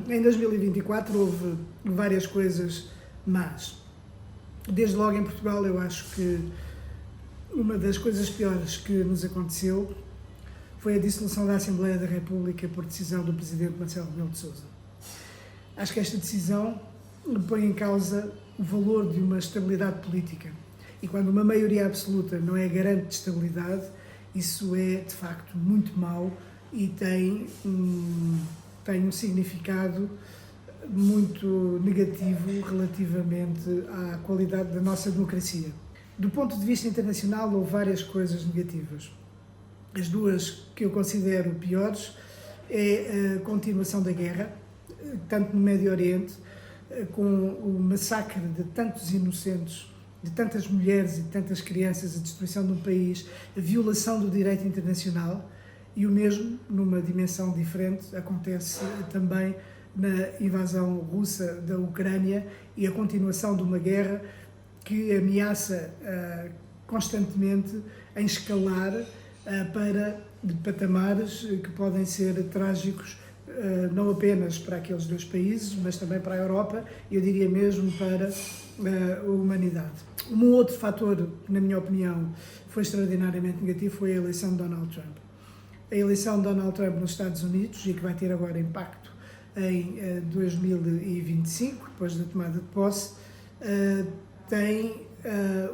Em 2024 houve várias coisas más. Desde logo em Portugal, eu acho que uma das coisas piores que nos aconteceu foi a dissolução da Assembleia da República por decisão do Presidente Marcelo Rebelo de Sousa. Acho que esta decisão põe em causa o valor de uma estabilidade política. E quando uma maioria absoluta não é garante de estabilidade, isso é, de facto, muito mau e tem um significado muito negativo relativamente à qualidade da nossa democracia. Do ponto de vista internacional, houve várias coisas negativas. As duas que eu considero piores é a continuação da guerra, tanto no Médio Oriente, com o massacre de tantos inocentes, de tantas mulheres e de tantas crianças, a destruição de um país, a violação do direito internacional, e o mesmo, numa dimensão diferente, acontece também na invasão russa da Ucrânia e a continuação de uma guerra que ameaça constantemente em escalar para patamares que podem ser trágicos, não apenas para aqueles dois países, mas também para a Europa e eu diria mesmo para a humanidade. Um outro fator, na minha opinião, foi extraordinariamente negativo, foi a eleição de Donald Trump. A eleição de Donald Trump nos Estados Unidos, e que vai ter agora impacto em 2025, depois da tomada de posse, tem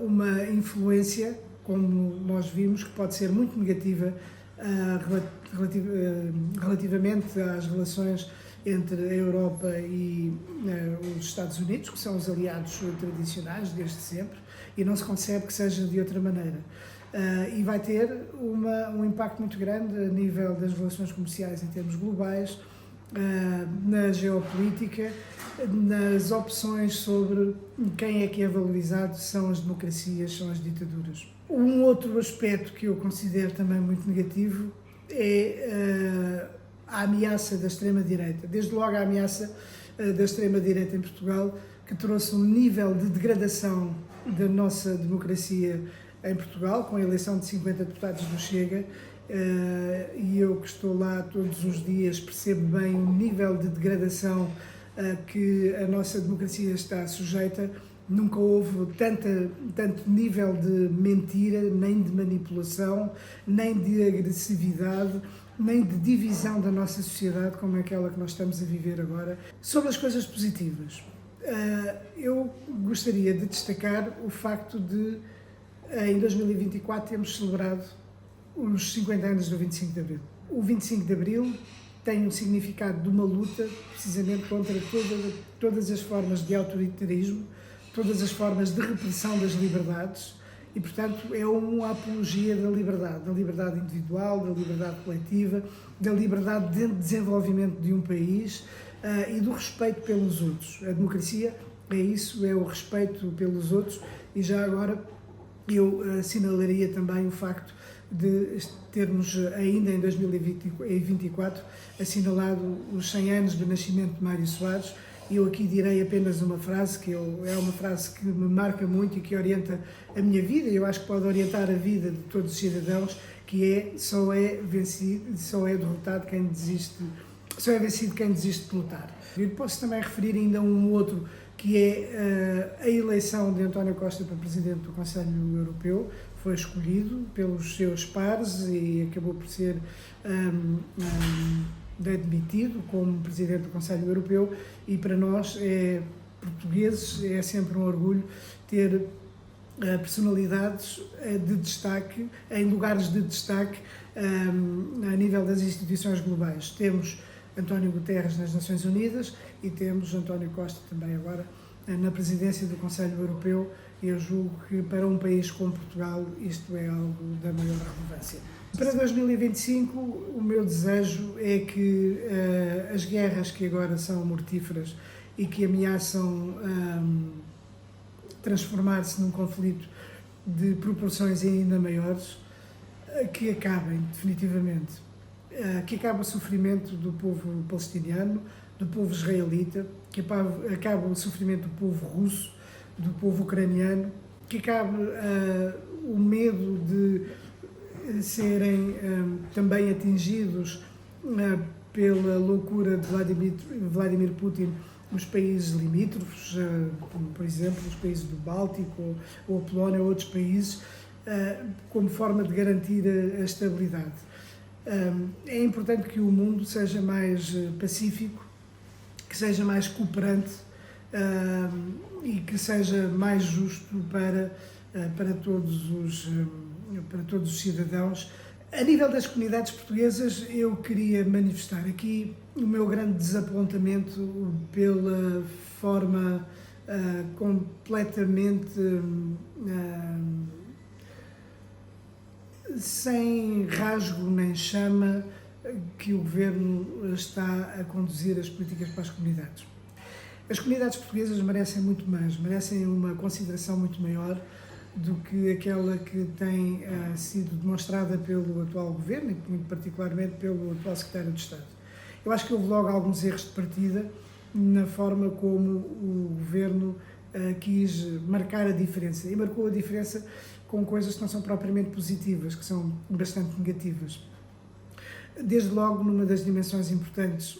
uma influência, como nós vimos, que pode ser muito negativa relativamente às relações entre a Europa e os Estados Unidos, que são os aliados tradicionais desde sempre, e não se concebe que seja de outra maneira. E vai ter um impacto muito grande a nível das relações comerciais em termos globais, na geopolítica, nas opções sobre quem é que é valorizado, são as democracias, são as ditaduras. Um outro aspecto que eu considero também muito negativo é a ameaça da extrema-direita. Desde logo a ameaça da extrema-direita em Portugal, que trouxe um nível de degradação da nossa democracia em Portugal, com a eleição de 50 deputados do Chega, e eu que estou lá todos os dias percebo bem o nível de degradação que a nossa democracia está sujeita. Nunca houve tanto nível de mentira, nem de manipulação, nem de agressividade, nem de divisão da nossa sociedade como aquela que nós estamos a viver agora. Sobre as coisas positivas, eu gostaria de destacar o facto de, em 2024, termos celebrado os 50 anos do 25 de Abril. O 25 de Abril tem um significado de uma luta, precisamente, contra todas as formas de autoritarismo, todas as formas de repressão das liberdades e, portanto, é uma apologia da liberdade individual, da liberdade coletiva, da liberdade de desenvolvimento de um país e do respeito pelos outros. A democracia é isso, é o respeito pelos outros e já agora eu assinalaria também o facto de termos ainda em 2024 assinalado os 100 anos do nascimento de Mário Soares. Eu aqui direi apenas uma frase, que é uma frase que me marca muito e que orienta a minha vida, e eu acho que pode orientar a vida de todos os cidadãos, que é: só é derrotado quem desiste, só é vencido quem desiste de lutar. E posso também referir ainda um outro, que é a eleição de António Costa para Presidente do Conselho Europeu. Foi escolhido pelos seus pares e acabou por ser admitido como Presidente do Conselho Europeu, e para nós, portugueses, é sempre um orgulho ter personalidades de destaque, em lugares de destaque a nível das instituições globais. Temos António Guterres nas Nações Unidas e temos António Costa também agora na presidência do Conselho Europeu, e eu julgo que para um país como Portugal isto é algo da maior relevância. Para 2025, o meu desejo é que as guerras que agora são mortíferas e que ameaçam transformar-se num conflito de proporções ainda maiores, que acabem definitivamente, que acabe o sofrimento do povo palestiniano, do povo israelita, que acabe o sofrimento do povo russo, do povo ucraniano, que acabe o medo de serem também atingidos pela loucura de Vladimir Putin os países limítrofes, por exemplo, os países do Báltico ou a Polónia ou outros países, como forma de garantir a estabilidade. É importante que o mundo seja mais pacífico, que seja mais cooperante e que seja mais justo para todos os cidadãos. A nível das comunidades portuguesas, eu queria manifestar aqui o meu grande desapontamento pela forma completamente sem rasgo nem chama que o Governo está a conduzir as políticas para as comunidades. As comunidades portuguesas merecem muito mais, merecem uma consideração muito maior do que aquela que tem sido demonstrada pelo atual Governo e muito particularmente pelo atual Secretário de Estado. Eu acho que houve logo alguns erros de partida na forma como o Governo quis marcar a diferença, e marcou a diferença com coisas que não são propriamente positivas, que são bastante negativas. Desde logo, numa das dimensões importantes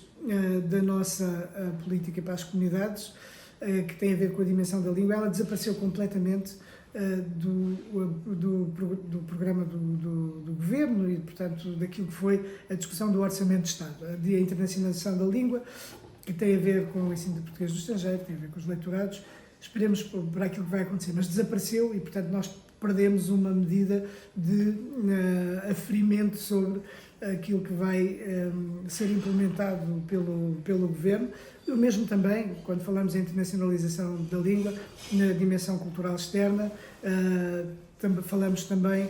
da nossa política para as comunidades, que tem a ver com a dimensão da língua, ela desapareceu completamente do programa do Governo e, portanto, daquilo que foi a discussão do Orçamento de Estado. A internacionalização da língua, que tem a ver com o ensino de português do estrangeiro, tem a ver com os leitorados, esperemos para aquilo que vai acontecer, mas desapareceu e, portanto, nós perdemos uma medida de aferimento sobre aquilo que vai ser implementado pelo Governo. O mesmo também, quando falamos em internacionalização da língua, na dimensão cultural externa, falamos também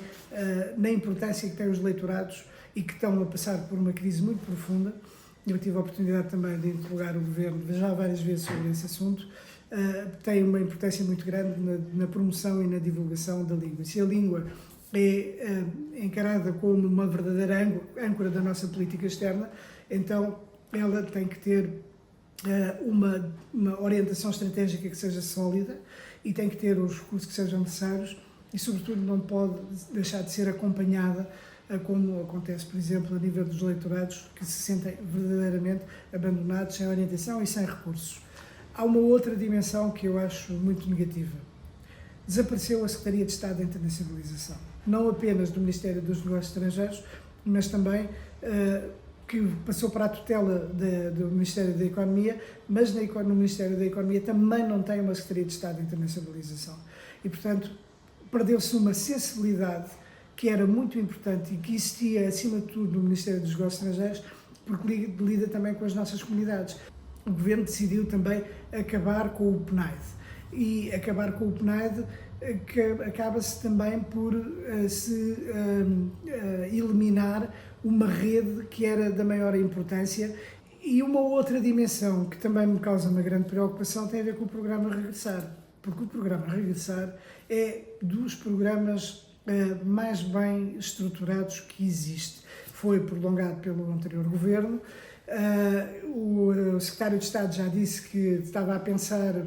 na importância que têm os leitorados e que estão a passar por uma crise muito profunda. Eu tive a oportunidade também de interrogar o Governo já várias vezes sobre esse assunto. Tem uma importância muito grande na promoção e na divulgação da língua. Se a língua é encarada como uma verdadeira âncora da nossa política externa, então ela tem que ter uma orientação estratégica que seja sólida e tem que ter os recursos que sejam necessários e, sobretudo, não pode deixar de ser acompanhada, como acontece, por exemplo, a nível dos leitorados, que se sentem verdadeiramente abandonados, sem orientação e sem recursos. Há uma outra dimensão que eu acho muito negativa. Desapareceu a Secretaria de Estado da Internacionalização, não apenas do Ministério dos Negócios Estrangeiros, mas também que passou para a tutela do Ministério da Economia, mas no Ministério da Economia também não tem uma Secretaria de Estado de Internacionalização. E, portanto, perdeu-se uma sensibilidade que era muito importante e que existia, acima de tudo, no Ministério dos Negócios Estrangeiros, porque lida também com as nossas comunidades. O Governo decidiu também acabar com o PNAD. E acabar com o PNAD acaba-se também por se eliminar uma rede que era da maior importância. E uma outra dimensão que também me causa uma grande preocupação tem a ver com o programa Regressar. Porque o programa Regressar é dos programas mais bem estruturados que existe. Foi prolongado pelo anterior Governo. O Secretário de Estado já disse que estava a pensar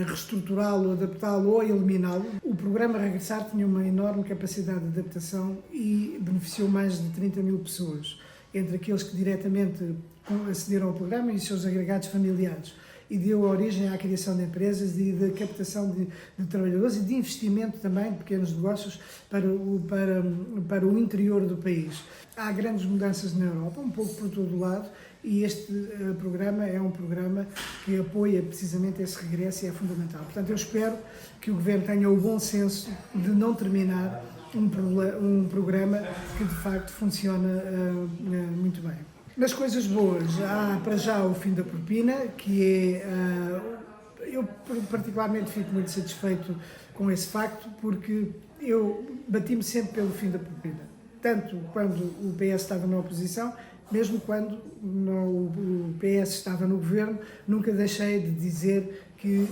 reestruturá-lo, adaptá-lo ou eliminá-lo. O programa Regressar tinha uma enorme capacidade de adaptação e beneficiou mais de 30 mil pessoas, entre aqueles que diretamente acederam ao programa e os seus agregados familiares, e deu origem à criação de empresas e de captação de trabalhadores e de investimento também de pequenos negócios para o interior do país. Há grandes mudanças na Europa, um pouco por todo o lado, e este programa é um programa que apoia precisamente esse regresso e é fundamental. Portanto, eu espero que o Governo tenha o bom senso de não terminar um programa que de facto funciona muito bem. Nas coisas boas, há para já o fim da propina, que é... Eu particularmente fico muito satisfeito com esse facto, porque eu bati-me sempre pelo fim da propina. Tanto quando o PS estava na oposição, mesmo quando o PS estava no governo, nunca deixei de dizer que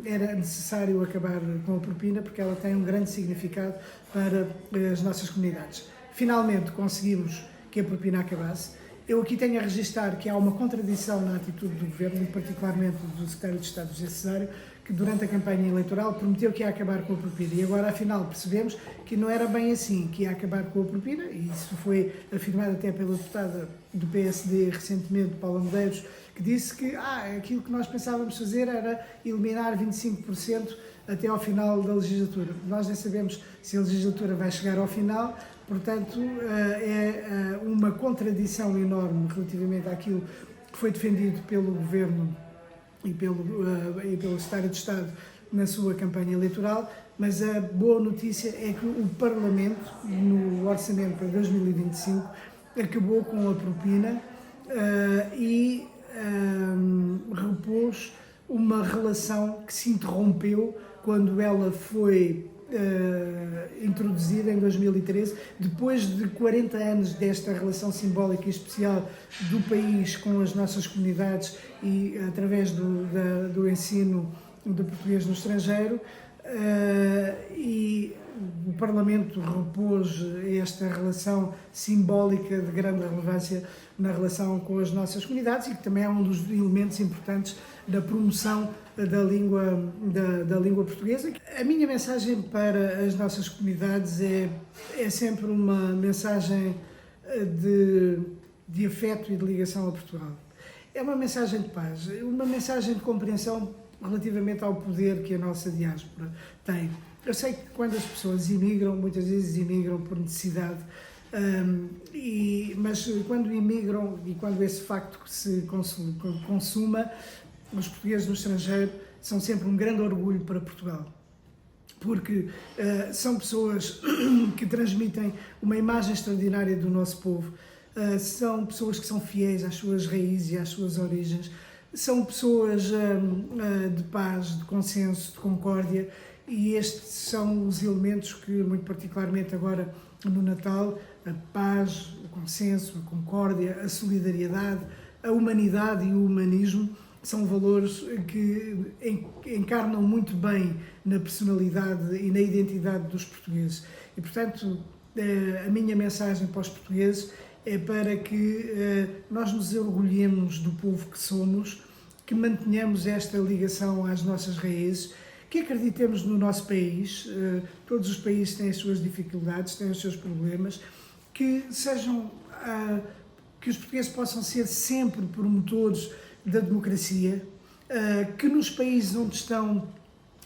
era necessário acabar com a propina, porque ela tem um grande significado para as nossas comunidades. Finalmente conseguimos que a propina acabasse. Eu aqui tenho a registrar que há uma contradição na atitude do Governo, particularmente do Secretário de Estado, José Cesário, que durante a campanha eleitoral prometeu que ia acabar com a propina e agora afinal percebemos que não era bem assim, que ia acabar com a propina, e isso foi afirmado até pela deputada do PSD recentemente, Paula Medeiros, que disse que aquilo que nós pensávamos fazer era eliminar 25% até ao final da legislatura. Nós nem sabemos se a legislatura vai chegar ao final, portanto é uma contradição enorme relativamente àquilo que foi defendido pelo Governo e pelo Secretário de Estado na sua campanha eleitoral, mas a boa notícia é que o Parlamento, no orçamento para 2025, acabou com a propina e repôs uma relação que se interrompeu quando ela foi introduzida em 2013, depois de 40 anos desta relação simbólica e especial do país com as nossas comunidades e através do ensino do português no estrangeiro, e o Parlamento repôs esta relação simbólica de grande relevância na relação com as nossas comunidades e que também é um dos elementos importantes da promoção da língua portuguesa. A minha mensagem para as nossas comunidades é sempre uma mensagem de afeto e de ligação a Portugal. É uma mensagem de paz, uma mensagem de compreensão relativamente ao poder que a nossa diáspora tem. Eu sei que quando as pessoas imigram, muitas vezes imigram por necessidade, mas quando imigram e quando esse facto se consuma, os portugueses no estrangeiro são sempre um grande orgulho para Portugal, porque são pessoas que transmitem uma imagem extraordinária do nosso povo, são pessoas que são fiéis às suas raízes e às suas origens, são pessoas de paz, de consenso, de concórdia, e estes são os elementos que, muito particularmente agora no Natal, a paz, o consenso, a concórdia, a solidariedade, a humanidade e o humanismo são valores que encarnam muito bem na personalidade e na identidade dos portugueses. E, portanto, a minha mensagem para os portugueses é para que nós nos orgulhemos do povo que somos, que mantenhamos esta ligação às nossas raízes, que acreditemos no nosso país. Todos os países têm as suas dificuldades, têm os seus problemas, que os portugueses possam ser sempre promotores da democracia, que nos países onde estão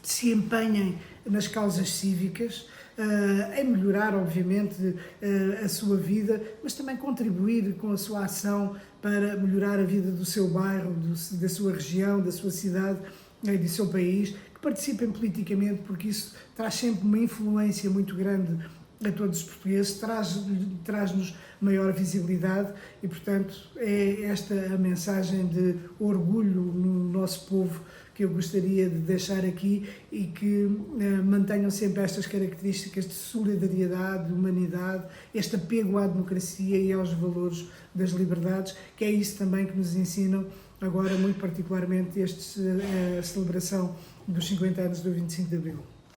se empenhem nas causas cívicas, em melhorar, obviamente, a sua vida, mas também contribuir com a sua ação para melhorar a vida do seu bairro, da sua região, da sua cidade e do seu país, que participem politicamente, porque isso traz sempre uma influência muito grande a todos os portugueses, traz-nos maior visibilidade e, portanto, é esta a mensagem de orgulho no nosso povo que eu gostaria de deixar aqui e que mantenham sempre estas características de solidariedade, de humanidade, este apego à democracia e aos valores das liberdades, que é isso também que nos ensinam agora, muito particularmente, a celebração dos 50 anos do 25 de Abril.